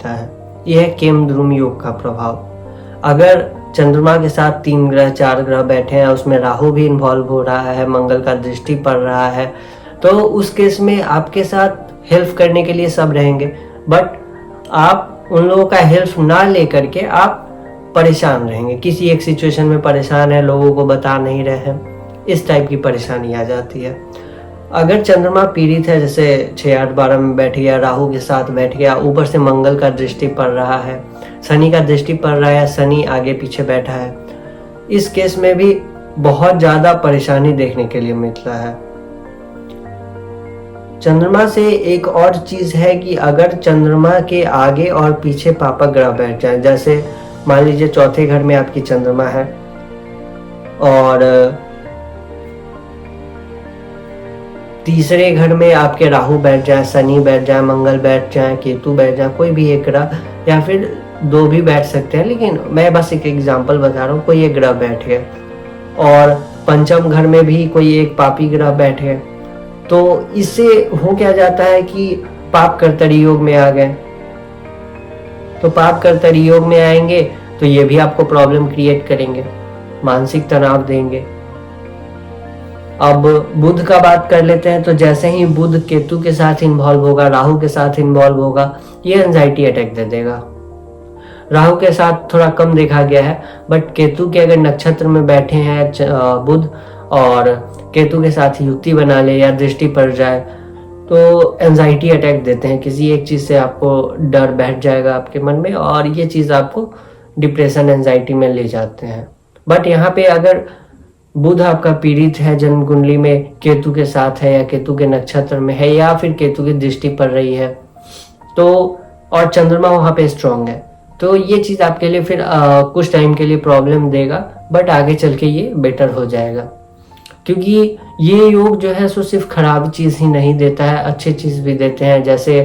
है। यह है केमद्रुम योग का प्रभाव। अगर चंद्रमा के साथ 3 ग्रह 4 ग्रह बैठे हैं, उसमें राहु भी इन्वॉल्व हो रहा है, मंगल का दृष्टि पड़ रहा है, तो उस केस में आपके साथ हेल्प करने के लिए सब रहेंगे, बट आप उन लोगों का हेल्प ना ले करके आप परेशान रहेंगे। किसी एक सिचुएशन में परेशान है, लोगों को बता नहीं रहे हैं, इस टाइप की परेशानी आ जाती है। अगर चंद्रमा पीड़ित है, जैसे 6, 8, 12 में बैठ गया, राहु के साथ बैठ गया, ऊपर से मंगल का दृष्टि पड़ रहा है, शनि का दृष्टि पड़ रहा है, शनि आगे पीछे बैठा है, इस केस में भी बहुत ज्यादा परेशानी देखने के लिए मिलता है। चंद्रमा से एक और चीज है कि अगर चंद्रमा के आगे और पीछे पापक ग्रह बैठ जाए, जैसे मान लीजिए चौथे घर में आपकी चंद्रमा है और तीसरे घर में आपके राहु बैठ जाए, शनि बैठ जाए, मंगल बैठ जाए, केतु बैठ जाए, कोई भी एक ग्रह, या फिर 2 भी बैठ सकते हैं, लेकिन मैं बस एक एग्जांपल बता रहा हूँ, कोई एक ग्रह बैठ गए और पंचम घर में भी कोई एक पापी ग्रह बैठ गए, तो इससे हो क्या जाता है कि पाप कर्तरी योग में आ गए। तो पाप कर्तरी योग में आएंगे तो ये भी आपको प्रॉब्लम क्रिएट करेंगे, मानसिक तनाव देंगे। अब बुध का बात कर लेते हैं, तो जैसे ही बुध केतु के साथ इन्वॉल्व होगा, राहु के साथ इन्वॉल्व होगा, ये एंजाइटी अटैक दे देगा। राहु के साथ थोड़ा कम देखा गया है, बट केतु के अगर नक्षत्र में बैठे हैं बुध और केतु के साथ युति बना ले या दृष्टि पड़ जाए, तो एंजाइटी अटैक देते हैं। किसी एक चीज से आपको डर बैठ जाएगा आपके मन में और ये चीज आपको डिप्रेशन एंजाइटी में ले जाते हैं। बट यहाँ पे अगर बुध आपका पीड़ित है, जन्म कुंडली में केतु के साथ है या केतु के नक्षत्र में है या फिर केतु की दृष्टि पड़ रही है, तो और चंद्रमा वहां पे स्ट्रांग है, तो ये चीज आपके लिए फिर कुछ टाइम के लिए प्रॉब्लम देगा, बट आगे चल के ये बेटर हो जाएगा। क्योंकि ये योग जो है सो सिर्फ खराब चीज ही नहीं देता है, अच्छी चीज भी देते हैं। जैसे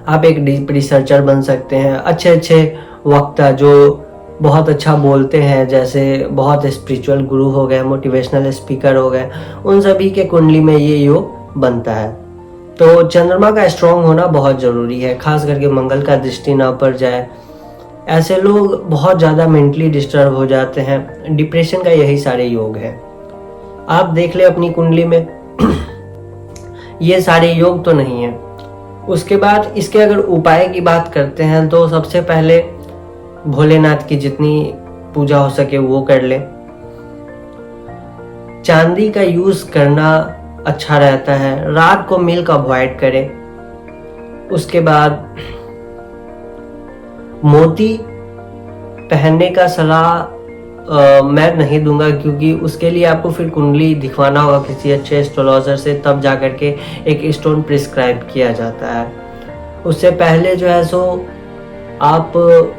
आप एक डीप रिसर्चर बन सकते हैं, अच्छे वक्ता जो बहुत अच्छा बोलते हैं, जैसे बहुत स्पिरिचुअल गुरु हो गए, मोटिवेशनल स्पीकर हो गए, उन सभी के कुंडली में ये योग बनता है। तो चंद्रमा का स्ट्रांग होना बहुत जरूरी है, खास करके मंगल का दृष्टि ना पड़ जाए। ऐसे लोग बहुत ज्यादा मेंटली डिस्टर्ब हो जाते हैं, डिप्रेशन का यही सारे योग है। आप देख ले अपनी कुंडली में ये सारे योग तो नहीं है। उसके बाद इसके अगर उपाय की बात करते हैं, तो सबसे पहले भोलेनाथ की जितनी पूजा हो सके वो कर ले। चांदी का यूज करना अच्छा रहता है, रात को मिल्क अवॉइड करें। उसके बाद मोती पहनने का सलाह मैं नहीं दूंगा, क्योंकि उसके लिए आपको फिर कुंडली दिखवाना होगा किसी अच्छे एस्ट्रोलॉजर से, तब जा करके एक स्टोन प्रिस्क्राइब किया जाता है। उससे पहले जो है सो आप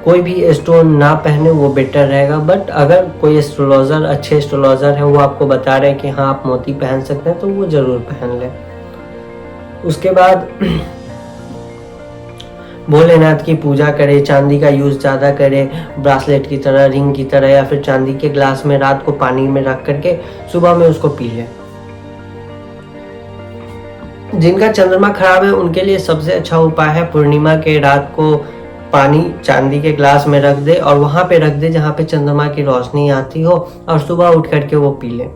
कोई भी स्टोन ना पहने वो बेटर रहेगा। बट अगर कोई एस्ट्रोलॉजर, अच्छे एस्ट्रोलॉजर है, वो आपको बता रहे हैं कि हाँ आप मोती पहन सकते हैं, तो वो जरूर पहन लें। उसके बाद भोलेनाथ की पूजा करें, चांदी का यूज ज्यादा करें, ब्रासलेट की तरह, रिंग की तरह, या फिर चांदी के ग्लास में रात को पानी में रख करके सुबह में उसको पी लें। जिनका चंद्रमा खराब है उनके लिए सबसे अच्छा उपाय है पूर्णिमा के रात को पानी चांदी के ग्लास में रख दे और वहां पे रख दे जहां पे चंद्रमा की रोशनी आती हो, और सुबह उठ करके वो पी ले।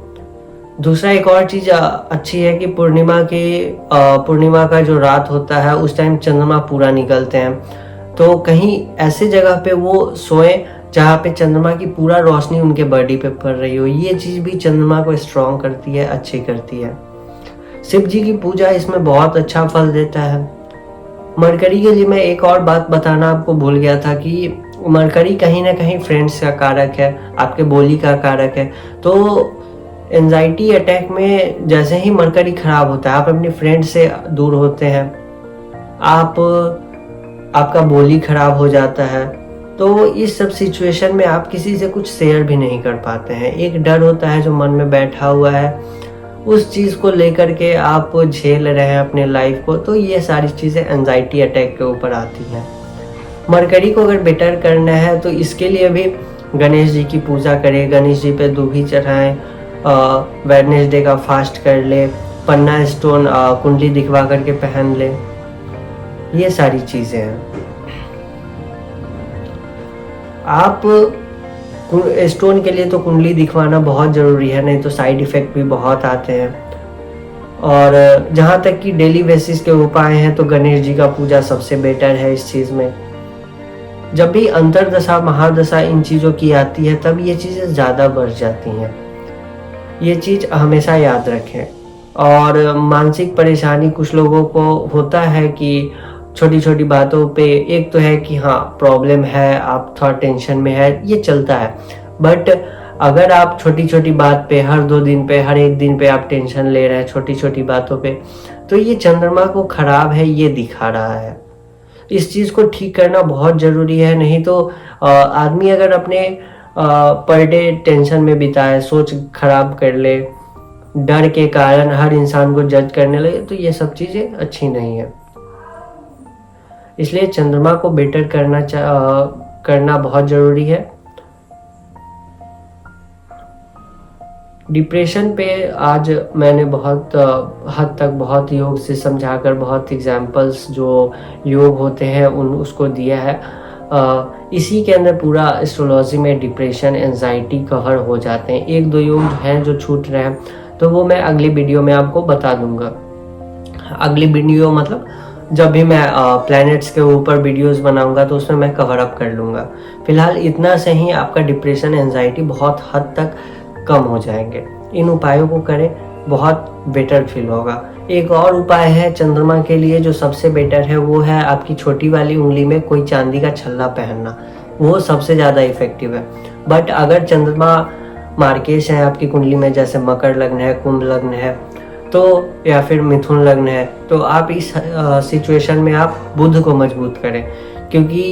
दूसरा एक और चीज अच्छी है कि पूर्णिमा का जो रात होता है उस टाइम चंद्रमा पूरा निकलते हैं, तो कहीं ऐसे जगह पे वो सोए जहाँ पे चंद्रमा की पूरा रोशनी उनके बॉडी पे पड़ रही हो। ये चीज भी चंद्रमा को स्ट्रॉन्ग करती है, अच्छी करती है। शिव जी की पूजा इसमें बहुत अच्छा फल देता है। मरकरी के लिए मैं एक और बात बताना आपको भूल गया था कि मरकरी कहीं ना कहीं फ्रेंड्स का कारक है, आपके बोली का कारक है। तो एंजाइटी अटैक में जैसे ही मरकरी खराब होता है, आप अपने फ्रेंड से दूर होते हैं, आपका बोली खराब हो जाता है, तो इस सब सिचुएशन में आप किसी से कुछ शेयर भी नहीं कर पाते हैं। एक डर होता है जो मन में बैठा हुआ है, उस चीज को लेकर के आप झेल रहे हैं अपने लाइफ को, तो ये सारी चीजें एंजाइटी अटैक के ऊपर आती हैं। मरकरी को अगर बेटर करना है तो इसके लिए भी गणेश जी की पूजा करें, गणेश जी पे दूभी चढ़ाएं, वेडनेसडे का फास्ट कर ले, पन्ना स्टोन कुंडली दिखवा करके पहन ले, ये सारी चीजें हैं। आप स्टोन के लिए तो कुंडली दिखवाना बहुत ज़रूरी है, नहीं तो साइड इफ़ेक्ट भी बहुत आते हैं। और जहाँ तक कि डेली बेसिस के उपाय हैं तो गणेश जी का पूजा सबसे बेटर है इस चीज़ में। जब भी अंतर्दशा महादशा इन चीज़ों की आती है तब ये चीज़ें ज़्यादा बढ़ जाती हैं, ये चीज़ हमेशा याद रखें। और मानसिक परेशानी कुछ लोगों को होता है कि छोटी छोटी बातों पे, एक तो है कि हाँ प्रॉब्लम है, आप थोड़ा टेंशन में है, ये चलता है। बट अगर आप छोटी छोटी बात पे, हर 2 दिन पे, हर 1 दिन पे आप टेंशन ले रहे हैं छोटी छोटी बातों पे, तो ये चंद्रमा को खराब है ये दिखा रहा है। इस चीज़ को ठीक करना बहुत ज़रूरी है, नहीं तो आदमी अगर अपने पर डे टेंशन में बिताए, सोच खराब कर ले, डर के कारण हर इंसान को जज करने लगे, तो ये सब चीज़ें अच्छी नहीं है। इसलिए चंद्रमा को बेटर करना बहुत ज़रूरी है। डिप्रेशन पे आज मैंने बहुत हद तक बहुत योग से समझाकर, बहुत एग्जाम्पल्स जो योग होते हैं उसको दिया है। इसी के अंदर पूरा एस्ट्रोलॉजी में डिप्रेशन, एंजाइटी कवर हो जाते हैं। 1-2 योग हैं जो छूट रहे हैं, तो वो मैं अगली वीडियो में आपको बता दूंगा। अगली वीडियो मतलब जब भी मैं प्लैनेट्स के ऊपर वीडियोस बनाऊंगा तो उसमें मैं कवर अप कर लूँगा। फिलहाल इतना से ही आपका डिप्रेशन, एंजाइटी बहुत हद तक कम हो जाएंगे। इन उपायों को करें, बहुत बेटर फील होगा। एक और उपाय है चंद्रमा के लिए जो सबसे बेटर है, वो है आपकी छोटी वाली उंगली में कोई चांदी का छल्ला पहनना, वो सबसे ज़्यादा इफेक्टिव है। बट अगर चंद्रमा मार्केश है आपकी कुंडली में, जैसे मकर लग्न है, कुंभ लग्न है, तो या फिर मिथुन लग्न है, तो आप इस सिचुएशन में आप बुध को मजबूत करें, क्योंकि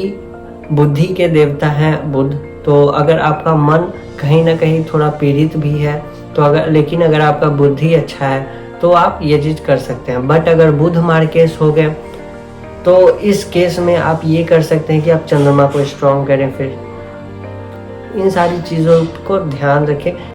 बुद्धि के देवता हैं बुध। तो अगर आपका मन कहीं ना कहीं थोड़ा पीड़ित भी है, तो लेकिन अगर आपका बुद्धि अच्छा है तो आप ये चीज़ कर सकते हैं। बट अगर बुध मार्केश हो गए तो इस केस में आप ये कर सकते हैं कि आप चंद्रमा को स्ट्रॉन्ग करें। फिर इन सारी चीज़ों को ध्यान रखें।